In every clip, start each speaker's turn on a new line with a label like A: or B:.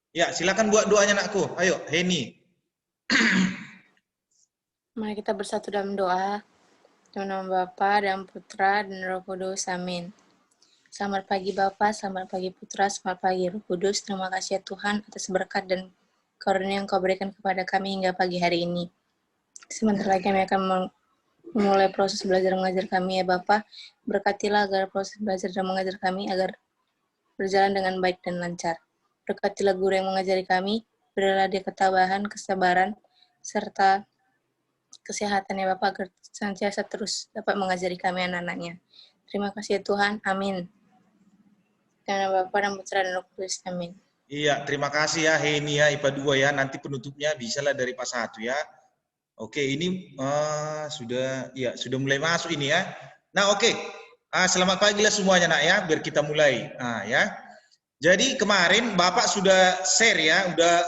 A: Ya, silakan buat doanya anakku. Ayo, Heni.
B: Mari kita bersatu dalam doa. Dalam nama Bapa dan Putra dan Roh Kudus. Amin. Selamat pagi Bapa, selamat pagi Putra, selamat pagi Roh Kudus. Terima kasih ya Tuhan atas berkat dan karunia yang Kau berikan kepada kami hingga pagi hari ini. Sebentar lagi kami akan memulai proses belajar mengajar kami ya Bapa. Berkatilah agar proses belajar dan mengajar kami agar berjalan dengan baik dan lancar. Berkatilah guru yang mengajari kami, berilah dia ketabahan, kesabaran, serta kesehatan ya Bapak, agar senantiasa terus dapat mengajari kami anak-anaknya. Terima kasih ya Tuhan, amin. Karena Bapak dan Putra dan Roh Kudus, amin.
A: Iya, terima kasih ya Heni ya IPA 2 ya. Nanti penutupnya bisalah dari pas 1 ya. Oke, ini sudah mulai masuk ini ya. Nah, oke. Selamat pagi lah semuanya nak ya, biar kita mulai. Ya. Jadi kemarin Bapak sudah share ya, udah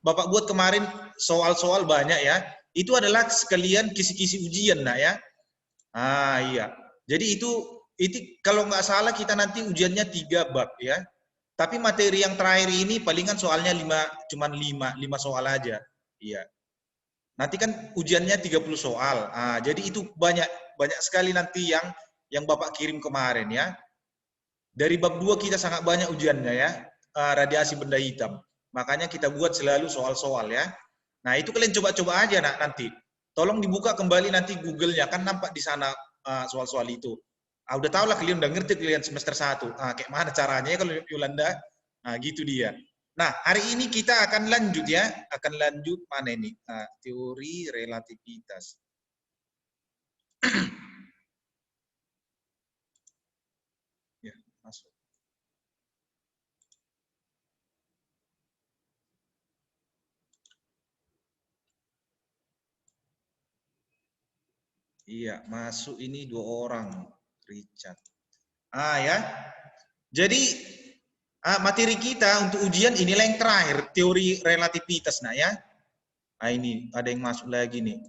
A: Bapak buat kemarin soal-soal banyak ya. Itu adalah sekalian kisi-kisi ujian nak ya. Iya. Jadi itu kalau nggak salah kita nanti ujiannya 3 bab ya. Tapi materi yang terakhir ini palingan soalnya cuman 5 soal aja. Iya. Nanti kan ujiannya 30 soal. Jadi itu banyak banyak sekali nanti yang Bapak kirim kemarin ya. Dari bab 2 kita sangat banyak ujiannya ya. Radiasi benda hitam. Makanya kita buat selalu soal-soal ya. Nah, itu kalian coba-coba aja nanti. Tolong dibuka kembali nanti Google-nya, kan nampak di sana soal-soal itu. Udah tahu lah kalian, udah ngerti kalian semester 1. Kayak mana caranya ya kalau Yolanda? Gitu dia. Nah, hari ini kita akan lanjut ya. Akan lanjut mana ini? Teori relativitas. Ya, masuk. Iya, masuk ini 2 orang. Richard. Ya. Jadi materi kita untuk ujian inilah yang terakhir, teori relativitas nah ya. Ini ada yang masuk lagi nih.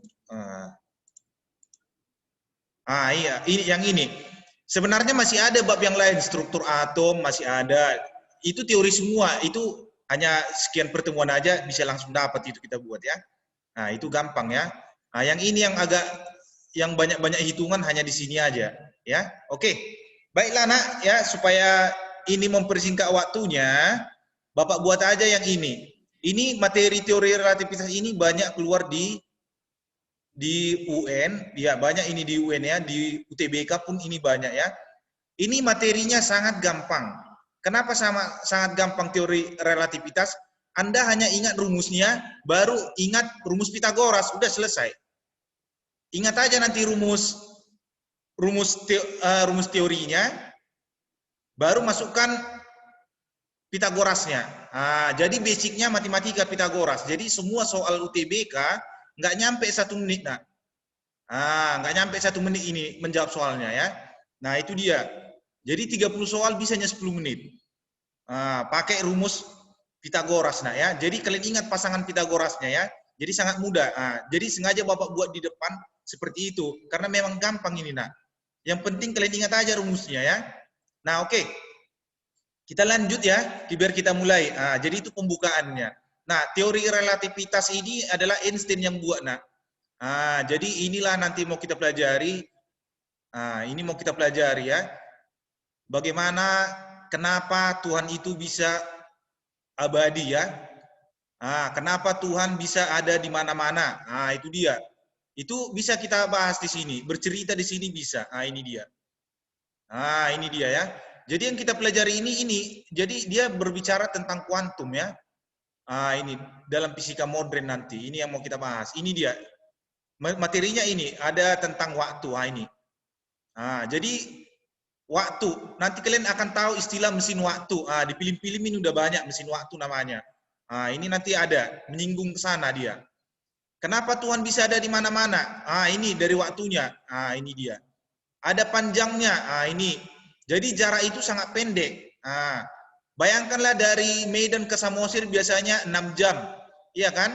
A: Iya, ini yang ini. Sebenarnya masih ada bab yang lain, struktur atom masih ada. Itu teori semua, itu hanya sekian pertemuan aja bisa langsung dapat itu kita buat ya. Nah, itu gampang ya. Yang ini yang banyak-banyak hitungan hanya di sini aja ya. Oke. Baiklah nak ya, supaya ini mempersingkat waktunya, Bapak buat aja yang ini. Ini materi teori relativitas ini banyak keluar di UN, ya banyak ini di UN ya, di UTBK pun ini banyak ya. Ini materinya sangat gampang. Kenapa sangat gampang teori relativitas? Anda hanya ingat rumusnya, baru ingat rumus Pitagoras, udah selesai. Ingat aja nanti rumus teorinya, baru masukkan Pitagorasnya. Jadi basicnya matematika Pitagoras. Jadi semua soal UTBK nggak nyampe 1 menit, nah. Nggak nyampe 1 menit ini menjawab soalnya ya. Nah, itu dia. Jadi 30 soal bisanya 10 menit. Pakai rumus Pitagoras nah ya. Jadi kalian ingat pasangan Pitagorasnya ya. Jadi sangat mudah. Jadi sengaja Bapak buat di depan seperti itu karena memang gampang ini nah. Yang penting kalian ingat aja rumusnya ya. Nah, oke. Kita lanjut ya, biar kita mulai. Jadi itu pembukaannya. Nah, teori relativitas ini adalah Einstein yang buat nah. Jadi inilah nanti mau kita pelajari. Ini mau kita pelajari ya. Bagaimana, kenapa Tuhan itu bisa abadi ya. Kenapa Tuhan bisa ada di mana-mana. Itu dia. Itu bisa kita bahas di sini. Bercerita di sini bisa. Ini dia. Ini dia ya. Jadi yang kita pelajari ini. Jadi dia berbicara tentang kuantum ya. Ini dalam fisika modern nanti. Ini yang mau kita bahas. Ini dia. Materinya ini ada tentang waktu. Ini. Jadi waktu. Nanti kalian akan tahu istilah mesin waktu. Di film-film ini udah banyak mesin waktu namanya. Ini nanti ada menyinggung ke sana dia. Kenapa Tuhan bisa ada di mana-mana? Ini dari waktunya. Ini dia. Ada panjangnya. Ini. Jadi jarak itu sangat pendek. Bayangkanlah dari Medan ke Samosir biasanya 6 jam. Iya kan?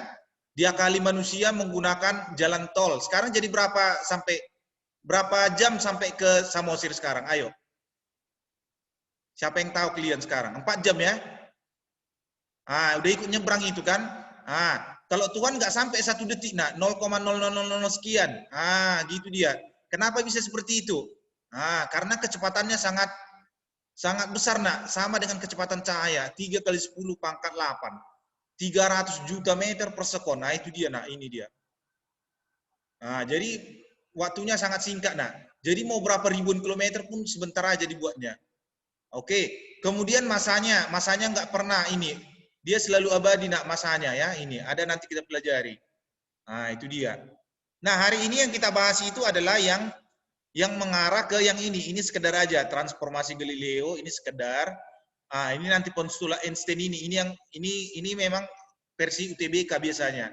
A: Diakali manusia menggunakan jalan tol. Sekarang jadi berapa jam sampai ke Samosir sekarang? Ayo. Siapa yang tahu kalian sekarang? 4 jam ya? Udah ikut nyebrang itu kan. Kalau Tuhan nggak sampai 1 detik, nah 0,0000 sekian. Gitu dia. Kenapa bisa seperti itu? Karena kecepatannya sangat besar, nak. Sama dengan kecepatan cahaya, 3 kali 10 pangkat 8. 300 juta meter per sekon. Nah, itu dia, nak. Ini dia. Jadi waktunya sangat singkat, nak. Jadi mau berapa ribuan kilometer pun sebentar aja dibuatnya. Oke. Kemudian masanya nggak pernah ini. Dia selalu abadi, nak, masanya ya. Ini ada, nanti kita pelajari. Itu dia. Nah, hari ini yang kita bahas itu adalah yang mengarah ke yang ini. Ini sekedar aja transformasi Galileo, ini sekedar. Ini nanti postula Einstein ini memang versi UTBK biasanya.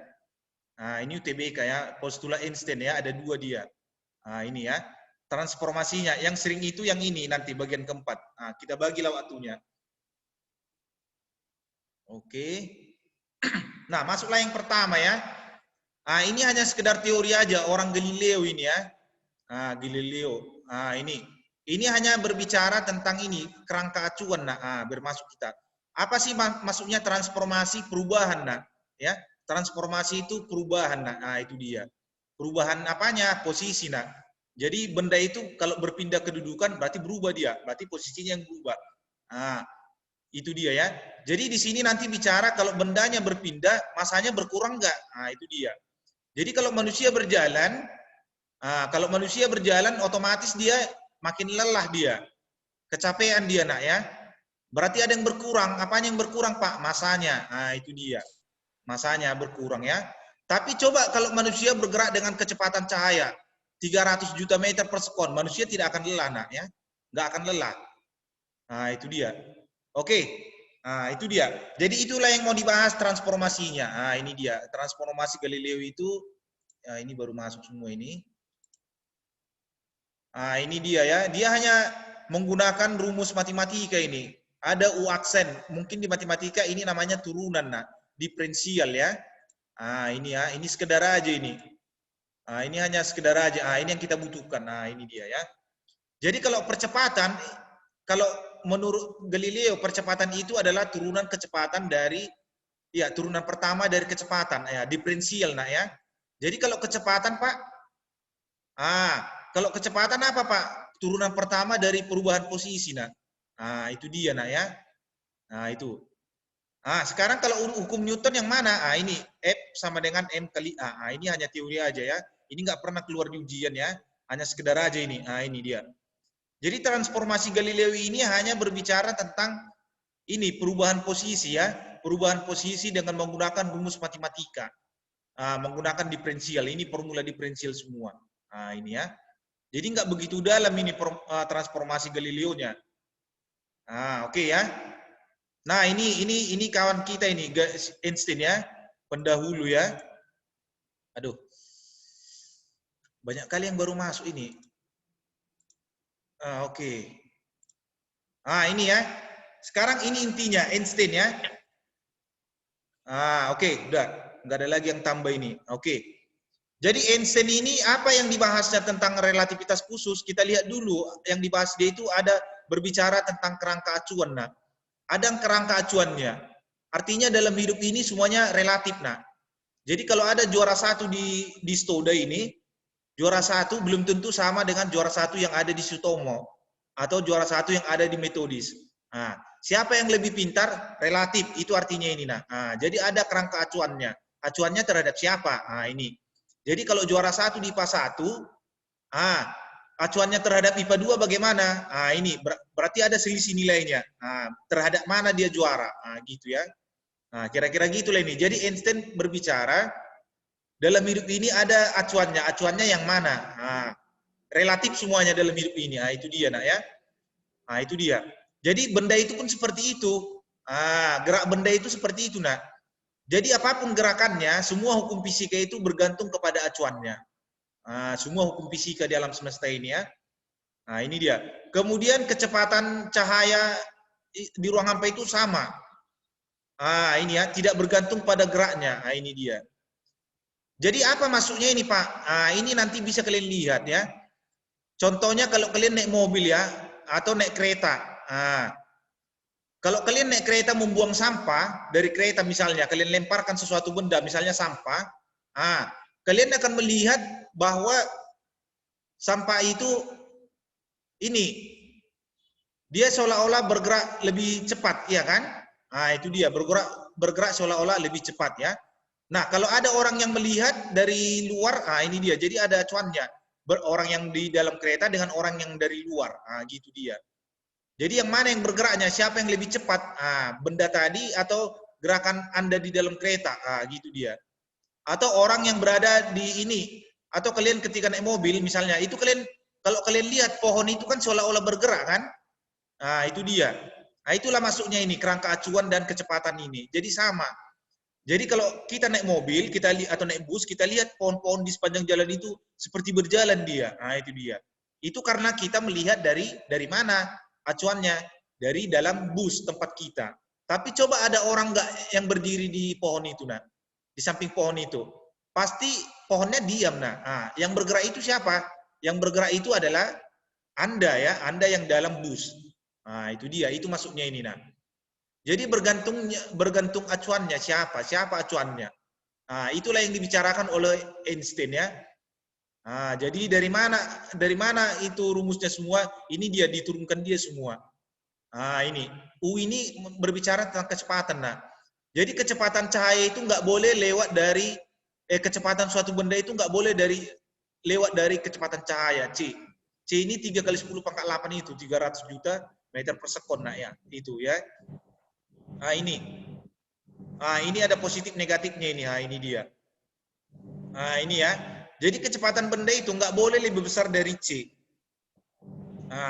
A: Ini UTBK ya, postula Einstein ya, ada 2 dia. Ini ya, transformasinya. Yang sering itu yang ini nanti bagian keempat. Kita bagilah waktunya. Oke. Nah, masuklah yang pertama ya. Ini hanya sekedar teori aja orang Galileo ini ya. Galileo. Ini hanya berbicara tentang ini kerangka acuan, nah, bermasuk kita. Apa sih maksudnya transformasi, perubahan, nah, ya? Transformasi itu perubahan, nah, itu dia. Perubahan apanya? Posisi, nah. Jadi benda itu kalau berpindah kedudukan berarti berubah dia, berarti posisinya yang berubah. Itu dia ya. Jadi di sini nanti bicara kalau bendanya berpindah, masanya berkurang enggak? Itu dia. Jadi kalau manusia berjalan, otomatis dia makin lelah dia. Kecapean dia, nak ya. Berarti ada yang berkurang. Apanya yang berkurang, Pak? Masanya. Itu dia. Masanya berkurang ya. Tapi coba kalau manusia bergerak dengan kecepatan cahaya 300 juta meter per sekon, manusia tidak akan lelah, nak ya. Nggak akan lelah. Itu dia. Oke. Itu dia. Jadi itulah yang mau dibahas transformasinya. Ini dia. Transformasi Galileo itu, ini baru masuk semua ini. Ini dia ya. Dia hanya menggunakan rumus matematika ini. Ada U aksen. Mungkin di matematika ini namanya turunan, nah. Diferensial ya. Ini ya. Ini sekedar aja ini. Ini hanya sekedar aja. Ini yang kita butuhkan. Ini dia ya. Jadi kalau percepatan, kalau menurut Galileo percepatan itu adalah turunan kecepatan dari, ya turunan pertama dari kecepatan. Ya, diferensial, nah ya. Jadi kalau kecepatan, Pak, kalau kecepatan apa, Pak? Turunan pertama dari perubahan posisi, nah. Itu dia, nah ya. Itu. Sekarang kalau hukum Newton yang mana? Ini F sama dengan M kali A. Ini hanya teori aja ya. Ini nggak pernah keluar di ujian ya. Hanya sekedar aja ini. Ini dia. Jadi transformasi Galileo ini hanya berbicara tentang ini perubahan posisi ya. Perubahan posisi dengan menggunakan rumus matematika. Menggunakan diferensial. Ini formula diferensial semua. Ini ya. Jadi nggak begitu dalam ini transformasi Galileo-nya. Oke ya. Nah, ini kawan kita ini Einstein ya, pendahulu ya. Aduh. Banyak kali yang baru masuk ini. Oke. Ini ya. Sekarang ini intinya Einstein ya. Oke, udah. Nggak ada lagi yang tambah ini. Oke. Jadi Einstein ini apa yang dibahasnya tentang relativitas khusus? Kita lihat dulu yang dibahas dia itu ada berbicara tentang kerangka acuan. Nah, ada kerangka acuannya. Artinya dalam hidup ini semuanya relatif, nah. Jadi kalau ada juara 1 di Stoda ini, juara 1 belum tentu sama dengan juara 1 yang ada di Sutomo atau juara 1 yang ada di Metodis. Siapa yang lebih pintar? Relatif, itu artinya ini, nah. Jadi ada kerangka acuannya. Acuannya terhadap siapa? Ini. Jadi kalau juara 1 di IPA 1, acuannya terhadap IPA 2 bagaimana? Ini berarti ada selisih nilainya. Terhadap mana dia juara? Gitu ya. Kira-kira gitulah ini. Jadi Einstein berbicara dalam hidup ini ada acuannya. Acuannya yang mana? Relatif semuanya dalam hidup ini. Itu dia, nak ya. Itu dia. Jadi benda itu pun seperti itu. Gerak benda itu seperti itu, nak. Jadi apapun gerakannya, semua hukum fisika itu bergantung kepada acuannya. Semua hukum fisika di alam semesta ini ya. Ini dia. Kemudian kecepatan cahaya di ruang hampa itu sama. Ini ya, tidak bergantung pada geraknya. Ini dia. Jadi apa maksudnya ini, Pak? Ini nanti bisa kalian lihat ya. Contohnya kalau kalian naik mobil ya, atau naik kereta. Kalau kalian naik kereta membuang sampah dari kereta misalnya, kalian lemparkan sesuatu benda, misalnya sampah, kalian akan melihat bahwa sampah itu ini dia seolah-olah bergerak lebih cepat, ya kan? Nah, itu dia bergerak seolah-olah lebih cepat ya. Nah, kalau ada orang yang melihat dari luar, ini dia. Jadi ada acuannya. Orang yang di dalam kereta dengan orang yang dari luar. Gitu dia. Jadi yang mana yang bergeraknya? Siapa yang lebih cepat? Benda tadi atau gerakan Anda di dalam kereta? Gitu dia. Atau orang yang berada di ini. Atau kalian ketika naik mobil misalnya, itu kalian kalau kalian lihat pohon itu kan seolah-olah bergerak kan? Itu dia. Itulah masuknya ini kerangka acuan dan kecepatan ini. Jadi sama. Jadi kalau kita naik mobil, kita lihat atau naik bus, kita lihat pohon-pohon di sepanjang jalan itu seperti berjalan dia. Itu dia. Itu karena kita melihat dari mana acuannya, dari dalam bus tempat kita. Tapi coba ada orang nggak yang berdiri di pohon itu, di samping pohon itu, pasti pohonnya diam, yang bergerak itu siapa? Yang bergerak itu adalah Anda ya, Anda yang dalam bus. Itu dia, itu masuknya ini, Jadi bergantung acuannya siapa acuannya. Itulah yang dibicarakan oleh Einstein ya. Jadi dari mana itu rumusnya semua? Ini dia diturunkan dia semua. Ini U ini berbicara tentang kecepatan. Jadi kecepatan cahaya itu nggak boleh lewat dari kecepatan suatu benda itu nggak boleh lewat dari kecepatan cahaya C. C ini 3 kali 10 pangkat 8 itu 300 juta meter per sekon ya itu ya. Ini ada positif negatifnya ini. Ini dia. Ini ya. Jadi kecepatan benda itu nggak boleh lebih besar dari C.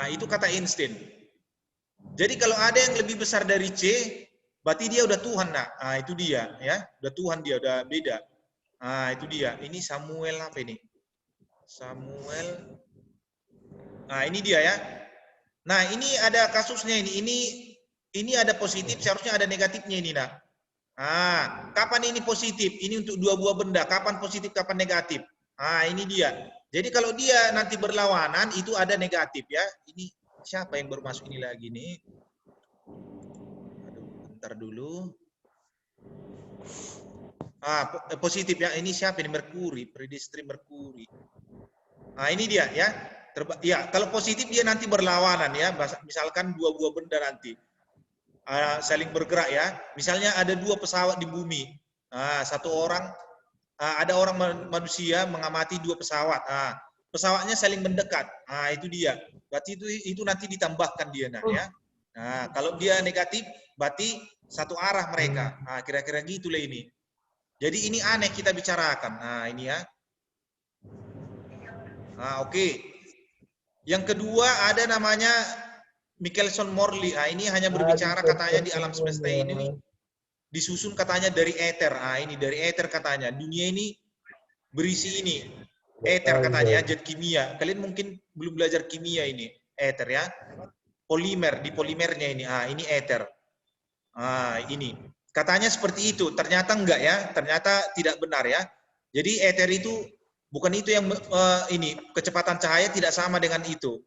A: Itu kata Einstein. Jadi kalau ada yang lebih besar dari C, berarti dia udah Tuhan, itu dia, ya, udah Tuhan dia, udah beda. Itu dia. Ini Samuel apa ini? Samuel. Ini dia ya. Nah, ini ada kasusnya ini. Ini ada positif, seharusnya ada negatifnya ini, kapan ini positif? Ini untuk dua buah benda. Kapan positif, kapan negatif? Ini dia. Jadi kalau dia nanti berlawanan, itu ada negatif ya. Ini siapa yang baru masuk ini lagi nih? Aduh, bentar dulu. Positif ya. Ini siapa ini? Merkuri, predestri Merkuri. Ini dia ya. Ya, kalau positif dia nanti berlawanan ya. Misalkan dua buah benda nanti. Saling bergerak ya. Misalnya ada dua pesawat di bumi. Satu orang, ada orang manusia mengamati dua pesawat. Pesawatnya saling mendekat. Itu dia. Berarti itu nanti ditambahkan dia ya. Kalau dia negatif, berarti satu arah mereka. Kira-kira gitulah ini. Jadi ini aneh kita bicarakan. Ini ya. Oke. Yang kedua ada namanya Michelson-Morley. Ini hanya berbicara katanya di alam semesta ini disusun katanya dari ether. Ini dari ether katanya. Dunia ini berisi ini. Ether katanya, zat kimia. Kalian mungkin belum belajar kimia ini. Ether ya. Polimer, di polimernya ini. Ini ether. Ini. Katanya seperti itu. Ternyata enggak ya. Ternyata tidak benar ya. Jadi ether itu bukan itu yang ini. Kecepatan cahaya tidak sama dengan itu.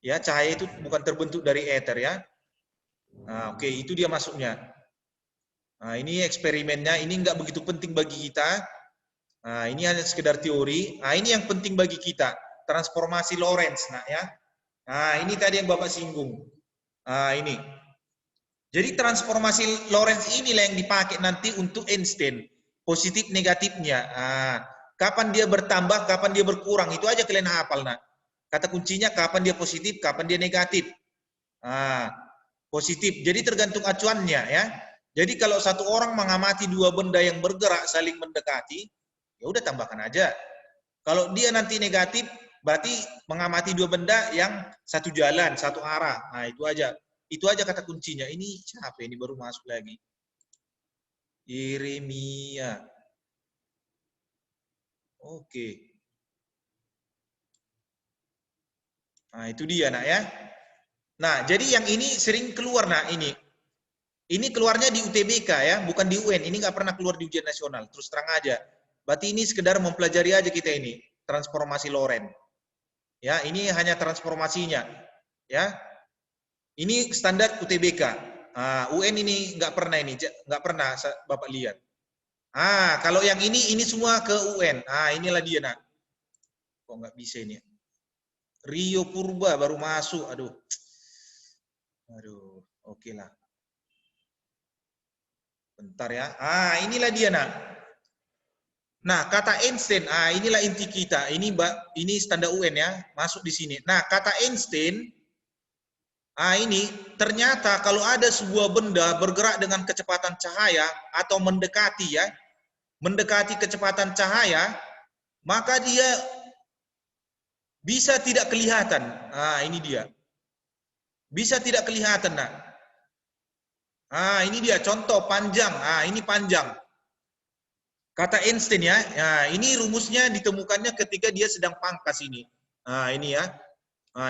A: Ya, cahaya itu bukan terbentuk dari ether ya. Oke, itu dia masuknya. Ini eksperimennya, ini nggak begitu penting bagi kita. Ini hanya sekedar teori. Ini yang penting bagi kita, transformasi Lorentz, ya. Ini tadi yang Bapak singgung. Ini. Jadi transformasi Lorentz inilah yang dipakai nanti untuk Einstein, positif negatifnya. Kapan dia bertambah, kapan dia berkurang, itu aja kalian hafal, Kata kuncinya kapan dia positif, kapan dia negatif. Positif. Jadi tergantung acuannya ya. Jadi kalau satu orang mengamati dua benda yang bergerak saling mendekati, ya udah tambahkan aja. Kalau dia nanti negatif, berarti mengamati dua benda yang satu jalan, satu arah. Itu aja. Itu aja kata kuncinya. Ini siapa ini baru masuk lagi? Yeremia. Oke. Itu dia, ya. Nah, jadi yang ini sering keluar, ini. Ini keluarnya di UTBK ya, bukan di UN. Ini nggak pernah keluar di ujian nasional. Terus terang aja. Berarti ini sekedar mempelajari aja kita ini. Transformasi Lorentz. Ya, ini hanya transformasinya. Ya. Ini standar UTBK. UN ini nggak pernah ini, nggak pernah Bapak lihat. Kalau yang ini semua ke UN. Inilah dia nak. Kok nggak bisa ini? Rio Purba baru masuk. Aduh, oke lah. Bentar ya. Inilah dia nak. Nah, kata Einstein, inilah inti kita. Ini standar UN ya, masuk di sini. Nah, kata Einstein, ini ternyata kalau ada sebuah benda bergerak dengan kecepatan cahaya atau mendekati ya, mendekati kecepatan cahaya, maka dia bisa tidak kelihatan. Ini dia. Bisa tidak kelihatan, nah. Ini dia contoh panjang. Ini panjang. Kata Einstein ya. Ini rumusnya ditemukannya ketika dia sedang pangkas ini. Ini ya.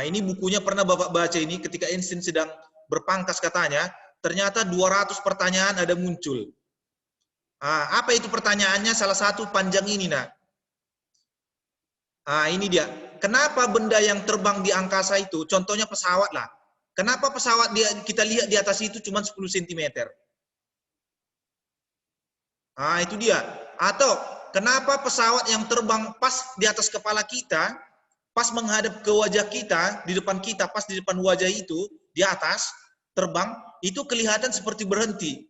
A: Ini bukunya pernah Bapak baca ini ketika Einstein sedang berpangkas katanya, ternyata 200 pertanyaan ada muncul. Apa itu pertanyaannya? Salah satu panjang ini, nah. Ini dia. Kenapa benda yang terbang di angkasa itu, contohnya pesawat lah. Kenapa pesawat kita lihat di atas itu cuma 10 cm? Itu dia. Atau kenapa pesawat yang terbang pas di atas kepala kita, pas menghadap ke wajah kita, di depan kita, pas di depan wajah itu, di atas, terbang, itu kelihatan seperti berhenti.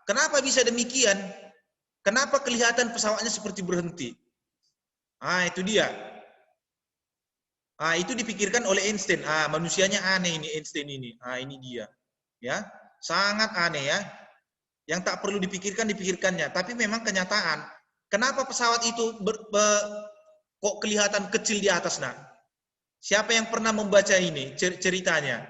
A: Kenapa bisa demikian? Kenapa kelihatan pesawatnya seperti berhenti? Itu dia. Itu dipikirkan oleh Einstein. Manusianya aneh ini Einstein ini. Ini dia. Ya, sangat aneh ya. Yang tak perlu dipikirkannya. Tapi memang kenyataan. Kenapa pesawat itu kok kelihatan kecil di atas, nak? Siapa yang pernah membaca ini ceritanya?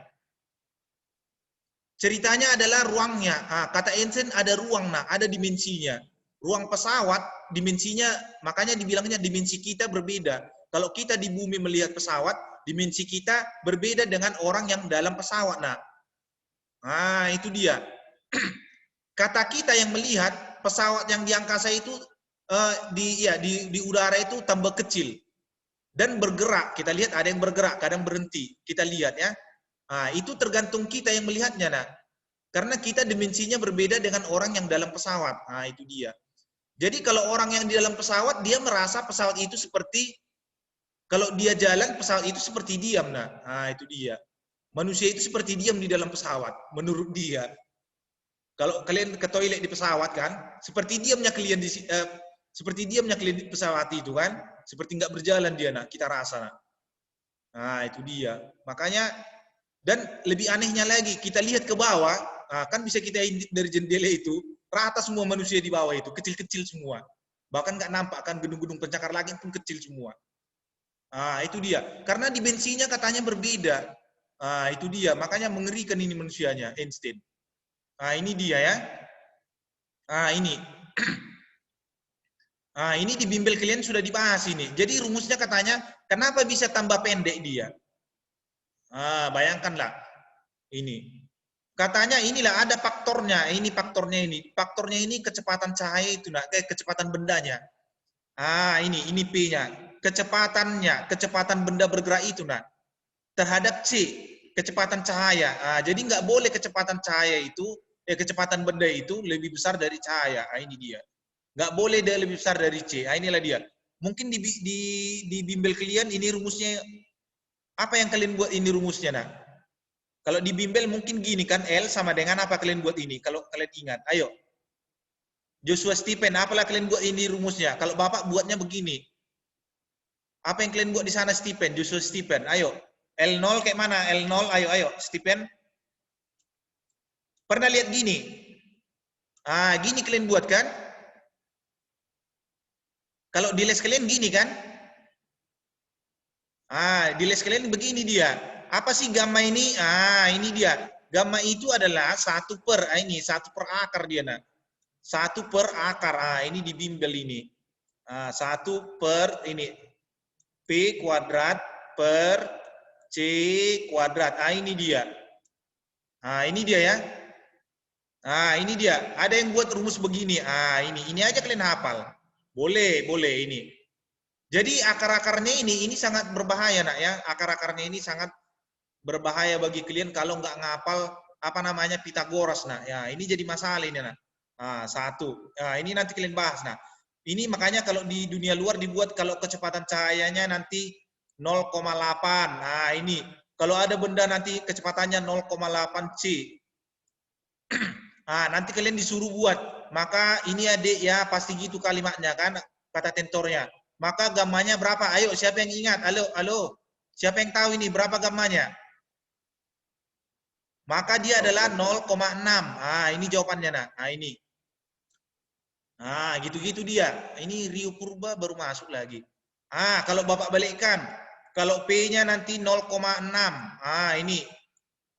A: Ceritanya adalah ruangnya. Kata Einstein ada ruang, nak, ada dimensinya. Ruang pesawat, dimensinya, makanya dibilangnya dimensi kita berbeda. Kalau kita di bumi melihat pesawat, dimensi kita berbeda dengan orang yang dalam pesawat, nak. Itu dia. Kata kita yang melihat pesawat yang di angkasa itu di udara itu tambah kecil dan bergerak. Kita lihat ada yang bergerak, kadang berhenti. Kita lihat ya. Itu tergantung kita yang melihatnya, nak. Karena kita dimensinya berbeda dengan orang yang dalam pesawat. Itu dia. Jadi kalau orang yang di dalam pesawat, dia merasa pesawat itu seperti, kalau dia jalan, pesawat itu seperti diam, nak. Itu dia. Manusia itu seperti diam di dalam pesawat, menurut dia. Kalau kalian ke toilet di pesawat kan, seperti diamnya kalian di pesawat itu kan, seperti nggak berjalan dia, nak, kita rasa. Itu dia. Makanya, dan lebih anehnya lagi, kita lihat ke bawah, kan bisa kita intip dari jendela itu, rata semua manusia di bawah itu, kecil-kecil semua. Bahkan nggak nampak kan gedung-gedung pencakar langit pun kecil semua. Itu dia. Karena dimensinya katanya berbeda. Itu dia. Makanya mengerikan ini manusianya, Einstein. Ini dia ya. Ini. Ini di bimbel kalian sudah dibahas ini. Jadi rumusnya katanya, kenapa bisa tambah pendek dia? Bayangkanlah. Ini. Katanya inilah ada faktornya. Ini faktornya ini. Faktornya ini kecepatan cahaya itu, nah, kecepatan bendanya. Ini P-nya. Kecepatannya, kecepatan benda bergerak itu, nah, terhadap C, kecepatan cahaya. Jadi nggak boleh kecepatan cahaya itu, kecepatan benda itu lebih besar dari cahaya. Ini dia. Nggak boleh dia lebih besar dari C. Inilah dia. Mungkin di bimbel kalian ini rumusnya, apa yang kalian buat ini rumusnya, nah? Kalau di bimbel mungkin gini kan, L sama dengan apa kalian buat ini, kalau kalian ingat. Ayo. Joshua Stephen, apalah kalian buat ini rumusnya? Kalau Bapak buatnya begini. Apa yang kalian buat di sana, Stephen? Joshua Stephen, ayo. L0 kayak mana? L0, ayo, Stephen. Pernah lihat gini? Gini kalian buat kan? Kalau di les kalian gini kan? Di les kalian begini dia. Apa sih gamma ini? Ini dia. Gamma itu adalah 1 per akar dia, nah. 1 per akar. Ini di bimbel ini. 1 per ini. P kuadrat per C kuadrat. Ini dia. Ini dia ya. Ini dia. Ada yang buat rumus begini. Ini aja kalian hafal. Boleh ini. Jadi akar-akarnya ini sangat berbahaya, nak ya. Akar-akarnya ini sangat berbahaya bagi kalian kalau nggak ngapal apa namanya Pitagoras. Nah, ya ini jadi masalah ini. Nah, satu. Nah, ini nanti kalian bahas. Nah, ini makanya kalau di dunia luar dibuat kalau kecepatan cahayanya nanti 0,8. Nah, ini kalau ada benda nanti kecepatannya 0,8 C. Nanti kalian disuruh buat. Maka ini adik ya pasti gitu kalimatnya kan kata tentornya. Maka gammanya berapa? Ayo siapa yang ingat? Halo. Siapa yang tahu ini berapa gammanya? Maka dia adalah 0,6. Ini jawabannya nah. Ini. Gitu-gitu dia. Ini Rio Purba baru masuk lagi. Kalau Bapak balikkan, kalau P-nya nanti 0,6. Ini.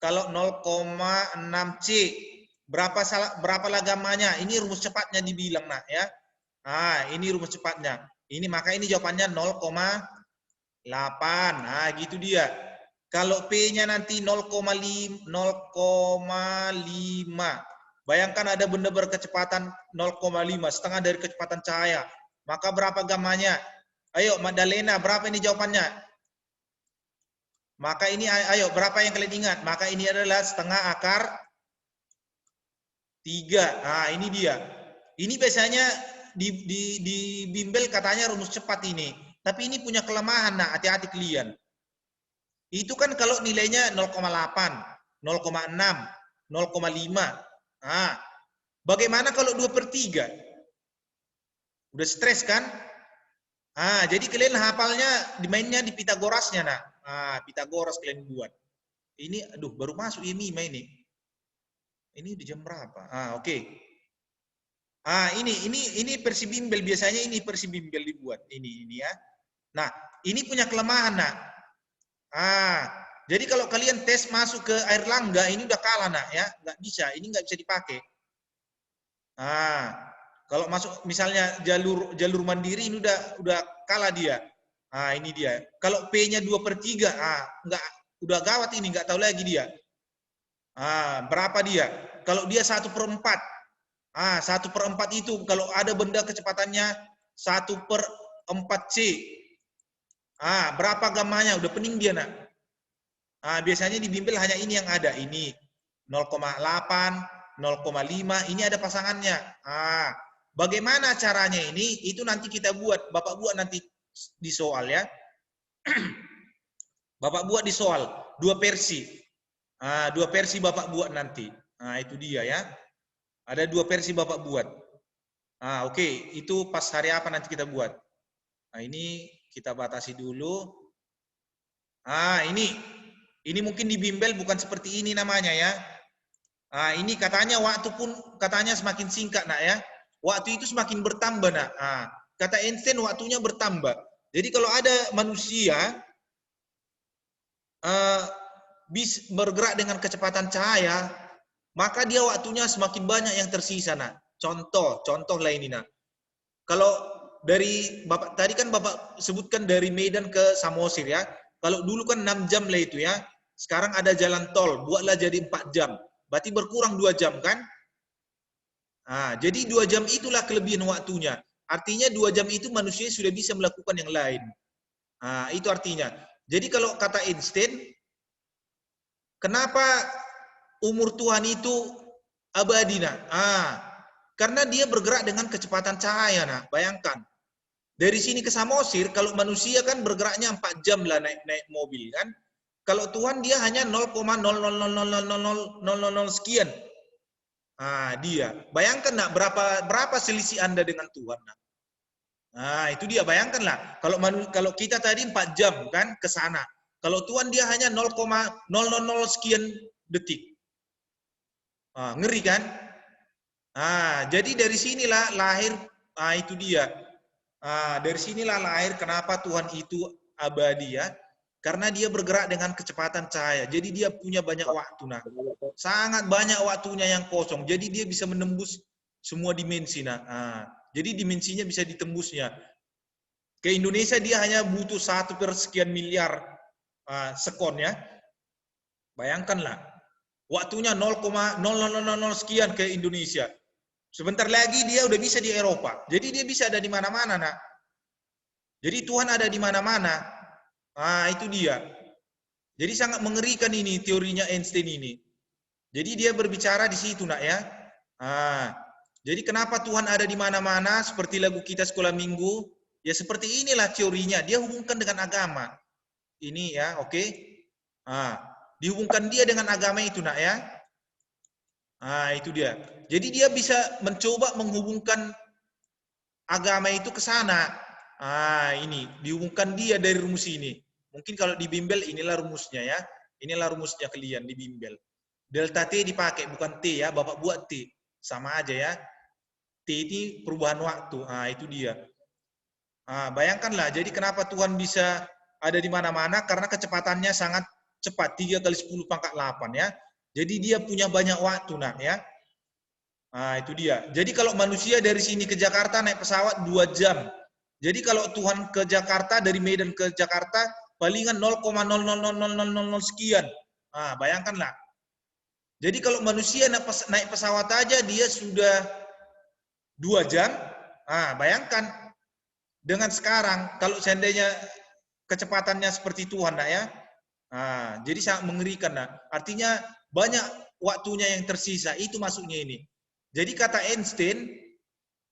A: Kalau 0,6 C, berapa gammanya? Ini rumus cepatnya dibilang nah ya. Ini rumus cepatnya. Ini maka ini jawabannya 0,8. Gitu dia. Kalau P-nya nanti 0,5. Bayangkan ada benda berkecepatan 0,5, setengah dari kecepatan cahaya. Maka berapa gammanya? Ayo Magdalena, berapa ini jawabannya? Maka ini ayo berapa yang kalian ingat? Maka ini adalah setengah akar 3. Ini dia. Ini biasanya di bimbel katanya rumus cepat ini. Tapi ini punya kelemahan, nah hati-hati kalian. Itu kan kalau nilainya 0,8, 0,6, 0,5. Bagaimana kalau 2/3? Udah stres kan? Jadi kalian hafalnya dimainnya di Pitagorasnya nah. Pitagoras kalian buat. Ini aduh baru masuk ya Mima ini. Ini di jam berapa? Oke. Ini versi bimbel biasanya ini versi bimbel dibuat ini ya. Nah, ini punya kelemahan nah. Jadi kalau kalian tes masuk ke Airlangga ini udah kalah nak ya, nggak bisa, ini nggak bisa dipakai. Kalau masuk misalnya jalur mandiri ini udah kalah dia. Ini dia. Kalau P-nya 2/3, nggak udah gawat ini, nggak tahu lagi dia. Berapa dia? Kalau dia 1/4, 1/4 itu kalau ada benda kecepatannya 1/4 C. Berapa gammanya? Udah pening dia nak. Biasanya di bimbel hanya ini yang ada. Ini 0,8, 0,5. Ini ada pasangannya. Bagaimana caranya ini? Itu nanti kita buat. Bapak buat nanti di soal ya. Bapak buat di soal. 2 versi. 2 versi Bapak buat nanti. Itu dia ya. Ada 2 versi Bapak buat. Oke. Itu pas hari apa nanti kita buat. Ini kita batasi dulu. Ini mungkin di bimbel bukan seperti ini namanya ya. Ini katanya waktu pun katanya semakin singkat nak ya. Waktu itu semakin bertambah nak. Kata Einstein waktunya bertambah. Jadi kalau ada manusia bergerak dengan kecepatan cahaya, maka dia waktunya semakin banyak yang tersisa nak. Contoh lah ini nak. Kalau dari Bapak tadi kan Bapak sebutkan dari Medan ke Samosir ya. Kalau dulu kan 6 jam lah itu ya. Sekarang ada jalan tol, buatlah jadi 4 jam. Berarti berkurang 2 jam kan? Jadi 2 jam itulah kelebihan waktunya. Artinya 2 jam itu manusia sudah bisa melakukan yang lain. Itu artinya. Jadi kalau kata Einstein, kenapa umur Tuhan itu abadi nak? Karena dia bergerak dengan kecepatan cahaya nak. Bayangkan. Dari sini ke Samosir, kalau manusia kan bergeraknya 4 jam lah naik mobil kan. Kalau Tuhan dia hanya 0,0000000 sekian. Dia. Bayangkan nak berapa selisih Anda dengan Tuhan nak. Itu dia bayangkanlah. Kalau kita tadi 4 jam kan ke sana. Kalau Tuhan dia hanya 0,000 sekian detik. Ngeri kan? Jadi dari sinilah lahir itu dia. Dari sinilah lahir kenapa Tuhan itu abadi ya. Karena dia bergerak dengan kecepatan cahaya. Jadi dia punya banyak waktu. Nah, sangat banyak waktunya yang kosong. Jadi dia bisa menembus semua dimensi. Jadi dimensinya bisa ditembusnya. Ke Indonesia dia hanya butuh 1/sekian miliar sekon ya. Bayangkanlah. Waktunya 0,000 sekian ke Indonesia. Sebentar lagi dia udah bisa di Eropa. Jadi dia bisa ada di mana-mana nak. Jadi Tuhan ada di mana-mana. Itu dia. Jadi sangat mengerikan ini teorinya Einstein ini. Jadi dia berbicara di situ nak ya. Jadi kenapa Tuhan ada di mana-mana seperti lagu kita sekolah minggu? Ya seperti inilah teorinya. Dia hubungkan dengan agama. Ini ya, oke. Dihubungkan dia dengan agama itu nak ya. Itu dia. Jadi dia bisa mencoba menghubungkan agama itu ke sana. Ini dihubungkan dia dari rumus ini. Mungkin kalau di bimbel inilah rumusnya ya. Inilah rumusnya kalian di bimbel. Delta T dipakai bukan T ya, Bapak buat T. Sama aja ya. T ini perubahan waktu. Itu dia. Bayangkanlah, jadi kenapa Tuhan bisa ada di mana-mana? Karena kecepatannya sangat cepat, 3 kali 10 pangkat 8 ya. Jadi dia punya banyak waktu nak ya. Itu dia. Jadi kalau manusia dari sini ke Jakarta naik pesawat 2 jam. Jadi kalau Tuhan ke Jakarta, dari Medan ke Jakarta, palingan 0,00000 sekian. Bayangkanlah. Jadi kalau manusia naik pesawat aja dia sudah 2 jam. Bayangkan dengan sekarang kalau seandainya kecepatannya seperti Tuhan nak ya. Jadi sangat mengerikan nak. Artinya banyak waktunya yang tersisa. Itu maksudnya ini. Jadi kata Einstein,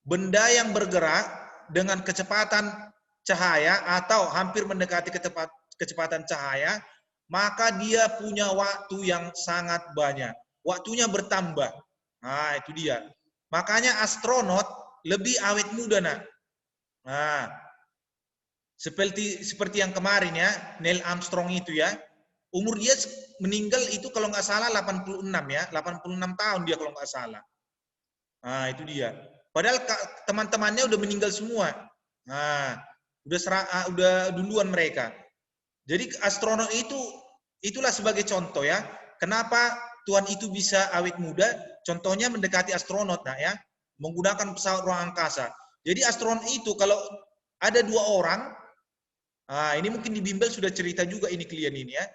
A: benda yang bergerak dengan kecepatan cahaya atau hampir mendekati kecepatan cahaya, maka dia punya waktu yang sangat banyak. Waktunya bertambah. Itu dia. Makanya astronot lebih awet muda nak. Seperti yang kemarin ya, Neil Armstrong itu ya. Umur dia meninggal itu kalau nggak salah 86 ya, 86 tahun dia kalau nggak salah. Itu dia. Padahal teman-temannya udah meninggal semua. Udah duluan mereka. Jadi astronot itulah sebagai contoh ya. Kenapa Tuhan itu bisa awet muda? Contohnya mendekati astronot nah ya, menggunakan pesawat ruang angkasa. Jadi astronot itu kalau ada 2 orang, ini mungkin di bimbel sudah cerita juga ini klien ini ya.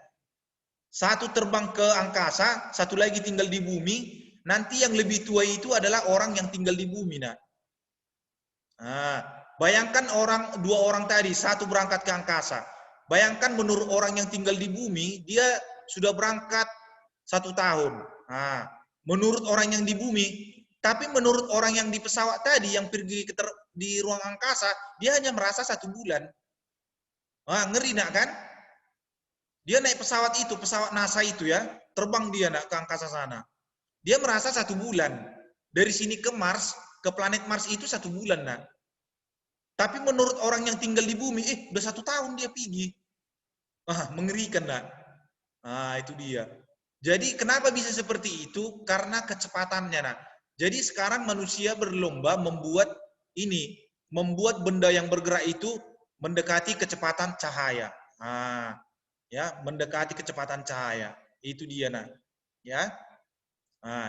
A: Satu terbang ke angkasa, satu lagi tinggal di bumi. Nanti yang lebih tua itu adalah orang yang tinggal di bumi nak. Bayangkan 2 orang tadi, satu berangkat ke angkasa. Bayangkan menurut orang yang tinggal di bumi, dia sudah berangkat 1 tahun. Menurut orang yang di bumi, tapi menurut orang yang di pesawat tadi yang pergi di ruang angkasa, dia hanya merasa 1 bulan. Ngeri nak kan? Dia naik pesawat itu, pesawat NASA itu ya, terbang dia nak ke angkasa sana. Dia merasa 1 bulan. Dari sini ke Mars, ke planet Mars itu 1 bulan nak. Tapi menurut orang yang tinggal di bumi, udah 1 tahun dia pergi. Mengerikan nak. Itu dia. Jadi kenapa bisa seperti itu? Karena kecepatannya nak. Jadi sekarang manusia berlomba membuat benda yang bergerak itu mendekati kecepatan cahaya. Ya, mendekati kecepatan cahaya. Itu dia nak. Ya.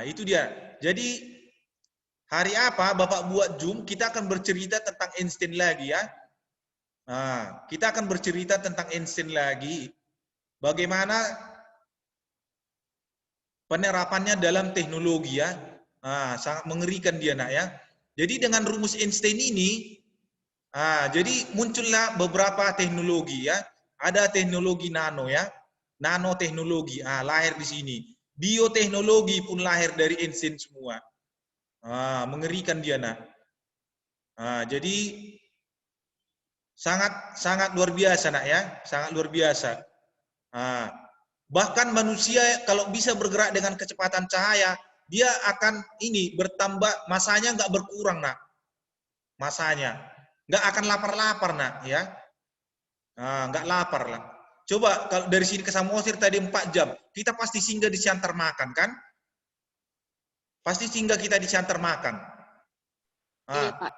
A: Itu dia. Jadi hari apa Bapak buat Zoom, kita akan bercerita tentang Einstein lagi ya. Kita akan bercerita tentang Einstein lagi. Bagaimana penerapannya dalam teknologi ya. Sangat mengerikan dia nak ya. Jadi dengan rumus Einstein ini, jadi muncullah beberapa teknologi ya. Ada teknologi nano ya. Nanoteknologi, lahir di sini. Bioteknologi pun lahir dari Einstein semua. Mengerikan dia nak. Jadi sangat luar biasa nak ya. Sangat luar biasa. Bahkan manusia kalau bisa bergerak dengan kecepatan cahaya, dia akan bertambah, masanya nggak berkurang nak. Masanya nggak akan lapar-lapar nak ya. Nggak lapar lah. Coba kalau dari sini ke Samosir tadi 4 jam, kita pasti singgah di Siantar makan kan? Pasti singgah kita di Siantar makan.
B: Iya, Pak.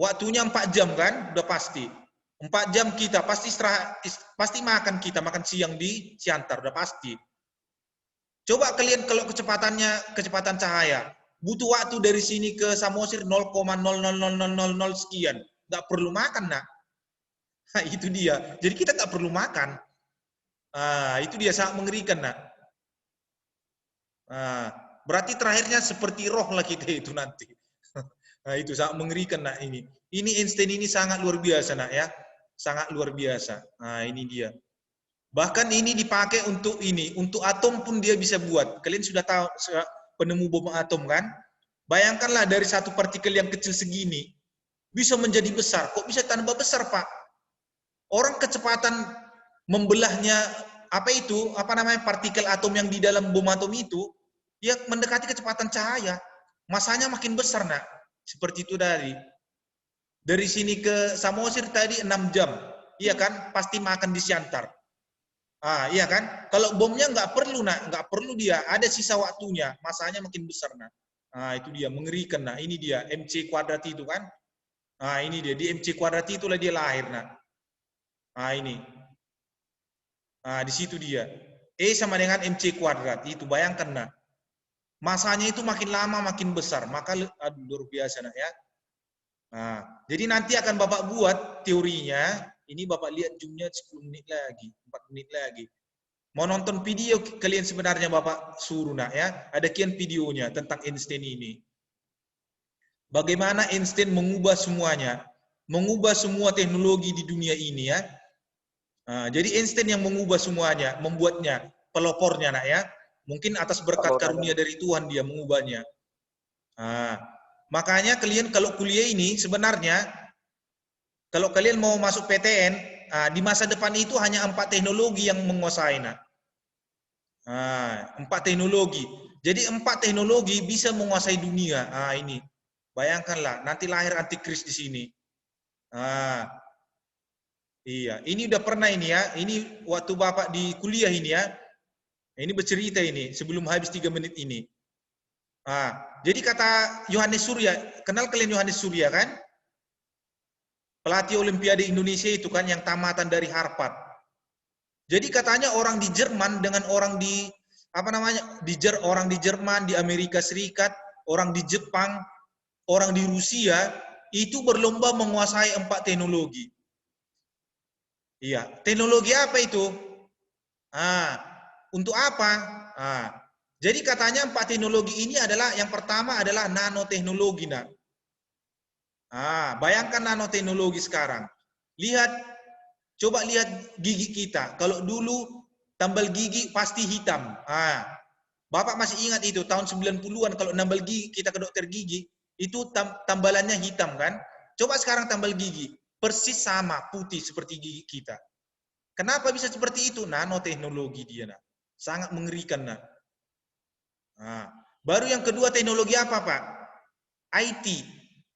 A: Waktunya 4 jam kan? Udah pasti. 4 jam kita pasti pasti makan makan siang di Siantar, udah pasti. Coba kalian kalau kecepatan cahaya, butuh waktu dari sini ke Samosir 0,00000 sekian. Nggak perlu makan nak. Itu dia. Jadi kita nggak perlu makan. Itu dia sangat mengerikan nak. Berarti terakhirnya seperti roh lah kita itu nanti. Itu sangat mengerikan nak ini. Ini Einstein ini sangat luar biasa nak ya. Sangat luar biasa. Ini dia. Bahkan ini dipakai untuk ini, untuk atom pun dia bisa buat. Kalian sudah tahu penemu bom atom kan? Bayangkanlah dari satu partikel yang kecil segini bisa menjadi besar. Kok bisa tambah besar, Pak? Orang kecepatan membelahnya apa namanya partikel atom yang di dalam bom atom itu ya mendekati kecepatan cahaya. Masanya makin besar, nak. Seperti itu dari sini ke Samosir tadi 6 jam. Iya kan? Pasti makan di Siantar. Iya kan? Kalau bomnya nggak perlu, nak. Nggak perlu dia. Ada sisa waktunya. Masanya makin besar, nak. Itu dia. Mengerikan, nak. Ini dia. MC kuadrat itu kan. Ini dia. Di MC kuadrat itulah dia lahir, nak. Ini. Di situ dia. E sama dengan MC kuadrat. Itu bayangkan, nak. Masanya itu makin lama makin besar. Maka aduh, luar biasa, nak ya. Jadi nanti akan Bapak buat teorinya. Ini Bapak lihat zoomnya 10 menit lagi, 4 menit lagi. Mau nonton video kalian sebenarnya Bapak suruh, nak ya. Ada kian videonya tentang Einstein ini. Bagaimana Einstein mengubah semuanya, mengubah semua teknologi di dunia ini ya. Jadi Einstein yang mengubah semuanya, membuatnya, pelopornya, nak ya. Mungkin atas berkat karunia dari Tuhan dia mengubahnya. Makanya kalian kalau kuliah ini sebenarnya kalau kalian mau masuk PTN di masa depan itu hanya 4 teknologi yang menguasai, nak. 4 teknologi. Jadi 4 teknologi bisa menguasai dunia. Ini bayangkanlah nanti lahir antikris di sini. Iya, ini udah pernah ini ya. Ini waktu Bapak di kuliah ini ya. Ini bercerita ini sebelum habis 3 menit ini. Jadi kata Yohanes Surya, kenal kalian Yohanes Surya kan? Pelatih Olimpiade Indonesia itu kan yang tamatan dari Harvard. Jadi katanya orang di Jerman dengan orang di orang di Jerman, di Amerika Serikat, orang di Jepang, orang di Rusia itu berlomba menguasai 4 teknologi. Iya, teknologi apa itu? Untuk apa? Jadi katanya 4 teknologi ini adalah yang pertama adalah nanoteknologi, nak. Bayangkan nanoteknologi sekarang. Coba lihat gigi kita. Kalau dulu tambal gigi pasti hitam. Bapak masih ingat itu tahun 90-an kalau nambal gigi kita ke dokter gigi itu tambalannya hitam kan? Coba sekarang tambal gigi persis sama putih seperti gigi kita. Kenapa bisa seperti itu? Nanoteknologi dia, nak. Sangat mengerikan, nak. Baru yang kedua teknologi apa, Pak? IT.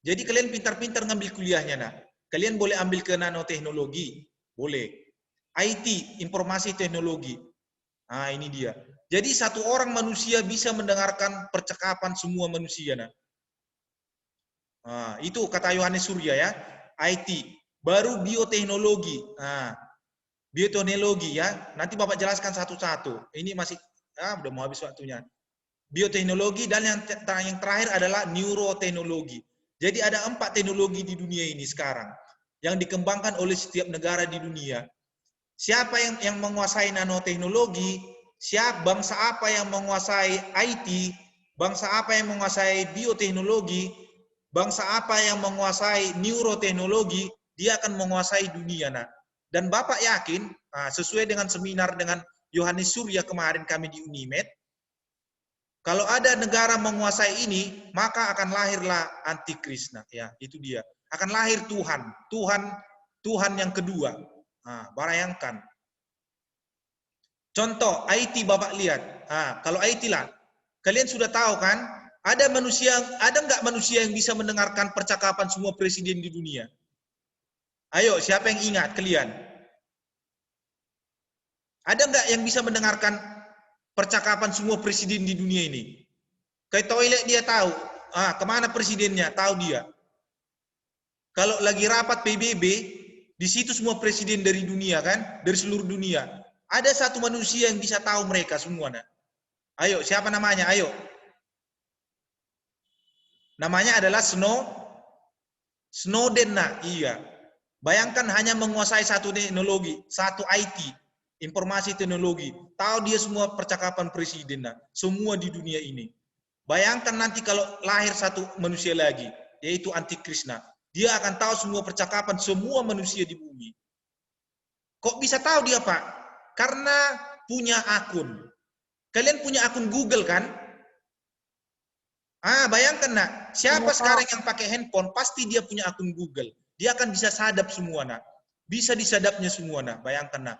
A: Jadi kalian pintar-pintar ngambil kuliahnya, nak. Kalian boleh ambil ke nanoteknologi, boleh. IT, informasi teknologi. Ini dia. Jadi satu orang manusia bisa mendengarkan percakapan semua manusia, nak. Itu kata Yohanes Surya ya. IT. Baru bioteknologi. Bioteknologi ya. Nanti Bapak jelaskan satu-satu. Ini masih udah mau habis waktunya. Bioteknologi dan yang terakhir adalah neuroteknologi. Jadi ada 4 teknologi di dunia ini sekarang yang dikembangkan oleh setiap negara di dunia. Siapa yang menguasai nanoteknologi, bangsa apa yang menguasai IT, bangsa apa yang menguasai bioteknologi, bangsa apa yang menguasai neuroteknologi, dia akan menguasai dunia, nak. Dan Bapak yakin, sesuai dengan seminar dengan Yohanes Surya kemarin kami di Unimed, kalau ada negara menguasai ini, maka akan lahirlah antikris, nak. Ya, itu dia. Akan lahir Tuhan yang kedua. Bayangkan. Contoh IT Bapak lihat. Kalau IT lah, kalian sudah tahu kan? Ada nggak manusia yang bisa mendengarkan percakapan semua presiden di dunia? Ayo, siapa yang ingat kalian? Ada nggak yang bisa mendengarkan percakapan semua presiden di dunia ini? Ke toilet dia tahu. Kemana presidennya? Tahu dia. Kalau lagi rapat PBB, di situ semua presiden dari dunia kan? Dari seluruh dunia. Ada satu manusia yang bisa tahu mereka semua. Nah. Ayo, siapa namanya? Ayo. Namanya adalah Snowden, nah. Iya. Bayangkan hanya menguasai satu teknologi, satu IT, informasi teknologi. Tahu dia semua percakapan presiden, nah. Semua di dunia ini. Bayangkan nanti kalau lahir satu manusia lagi, yaitu antikris, nah. Dia akan tahu semua percakapan semua manusia di bumi. Kok bisa tahu dia, Pak? Karena punya akun. Kalian punya akun Google kan? Bayangkan nak, siapa sekarang yang pakai handphone, pasti dia punya akun Google. Dia akan bisa sadap semua nak. Bisa disadapnya semua nak, bayangkan nak.